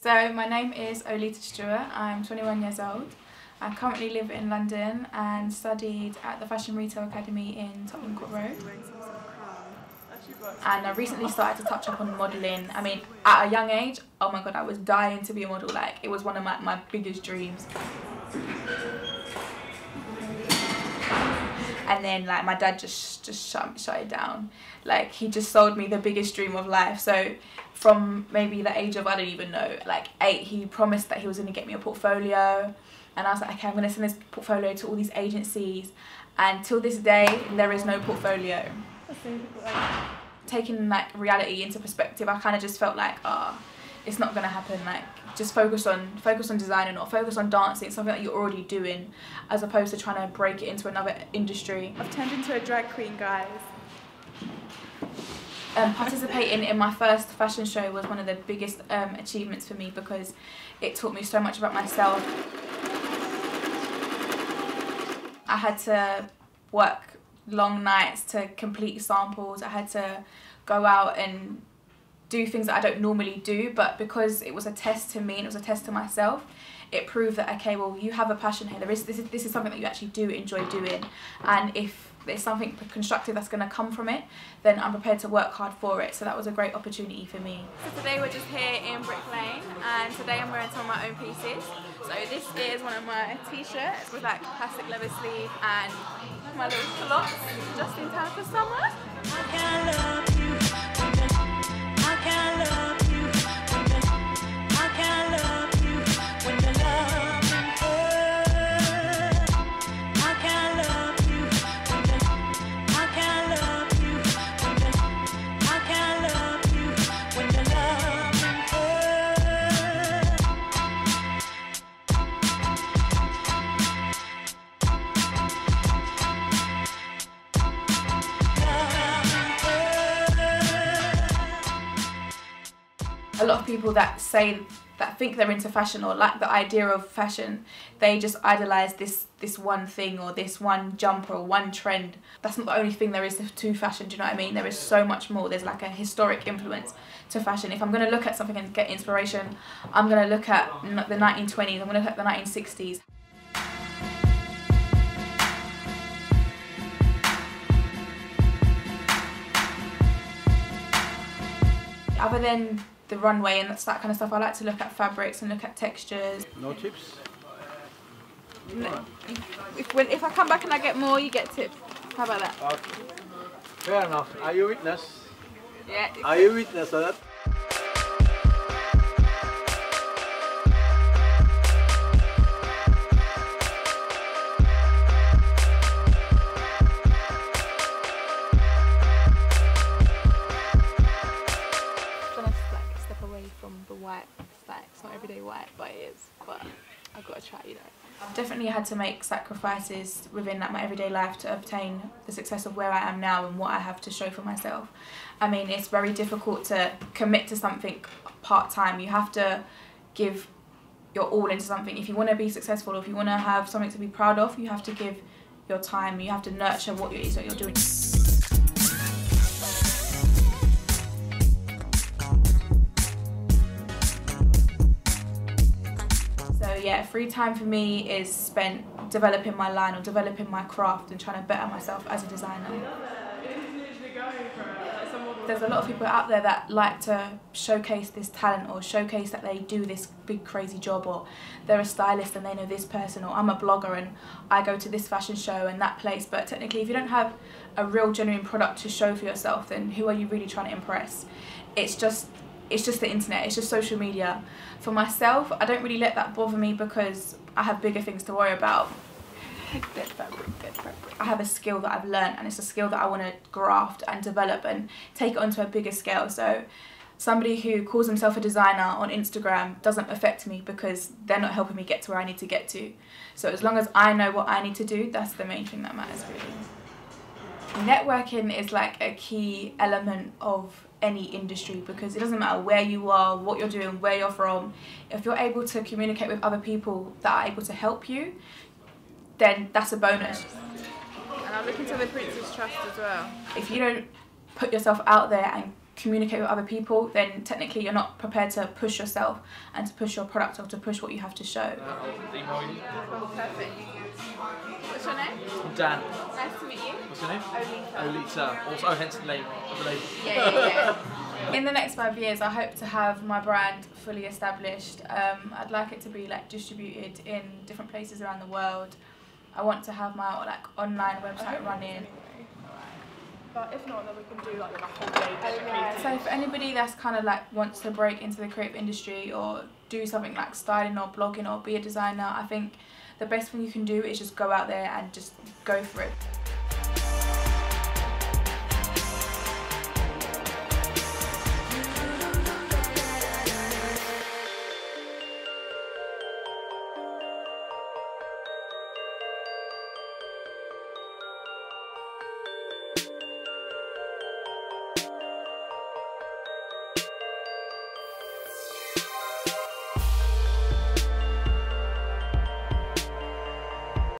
So my name is Oleata Stewart. I'm 21 years old. I currently live in London and studied at the Fashion Retail Academy in Tottenham Court Road. And I recently started to touch up on modelling. I mean, at a young age, oh my god, I was dying to be a model. Like, it was one of my biggest dreams. And then, like, my dad just shut it down. Like, he just sold me the biggest dream of life. So from maybe the age of, I don't even know, like 8, he promised that he was going to get me a portfolio. And I was like, okay, I'm going to send this portfolio to all these agencies. And till this day, there is no portfolio. Taking like reality into perspective, I kind of just felt like, it's not going to happen. Like, just focus on designing or focus on dancing, something that you're already doing, as opposed to trying to break it into another industry. I've turned into a drag queen, guys. Participating in my first fashion show was one of the biggest achievements for me because it taught me so much about myself. I had to work long nights to complete samples. I had to go out and do things that I don't normally do, but because it was a test to me and it was a test to myself, it proved that, okay, well, you have a passion here. This is something that you actually do enjoy doing, and if there's something constructive that's going to come from it, then I'm prepared to work hard for it. So that was a great opportunity for me. So today we're just here in Brick Lane, and today I'm wearing some of my own pieces. So this is one of my t-shirts with like plastic leather sleeve and my little culottes, just in time for summer. I can't love you. I can't love you. I can't love you when you love me. I can't love you. I can't love you. I can't love you when you love me. A lot of people that think they're into fashion or like the idea of fashion, they just idolize this one thing or this one jumper or one trend. That's not the only thing there is to fashion, do you know what I mean? There is so much more. There's like a historic influence to fashion. If I'm going to look at something and get inspiration, I'm going to look at the 1920s, I'm going to look at the 1960s. Other than the runway and that kind of stuff, I like to look at fabrics and look at textures. No tips? No. If I come back and I get more, you get tips. How about that? Okay. Fair enough. Are you witness? Yeah. Are you witness of that? From the white stack. It's not everyday white, but it is. But I've got to try, you know. I've definitely had to make sacrifices within like my everyday life to obtain the success of where I am now and what I have to show for myself. I mean, it's very difficult to commit to something part-time. You have to give your all into something. If you want to be successful, or if you want to have something to be proud of, you have to give your time. You have to nurture what it is that you're doing. Yeah, free time for me is spent developing my line or developing my craft and trying to better myself as a designer. There's a lot of people out there that like to showcase this talent or showcase that they do this big crazy job, or they're a stylist and they know this person, or I'm a blogger and I go to this fashion show and that place. But technically, if you don't have a real genuine product to show for yourself, then who are you really trying to impress? It's just the internet, it's just social media. For myself, I don't really let that bother me because I have bigger things to worry about. Dead fabric, dead fabric. I have a skill that I've learned, and it's a skill that I want to graft and develop and take it onto a bigger scale. So somebody who calls himself a designer on Instagram doesn't affect me because they're not helping me get to where I need to get to. So as long as I know what I need to do, that's the main thing that matters really. Networking is like a key element of any industry because it doesn't matter where you are, what you're doing, where you're from. If you're able to communicate with other people that are able to help you, then that's a bonus. And I'm looking to the Prince's Trust as well. If you don't put yourself out there and communicate with other people, then technically you're not prepared to push yourself and to push your product or to push what you have to show. Perfect. What's your name? I'm Dan. Nice to meet you. What's your name? Oleata. Oleata. Also, hence the name of the label. Yeah. In the next 5 years, I hope to have my brand fully established. I'd like it to be like distributed in different places around the world. I want to have my like online website running. But if not, then we can do like a whole day dedicated. So for anybody that's kind of like wants to break into the creative industry or do something like styling or blogging or be a designer, I think the best thing you can do is just go out there and just go for it.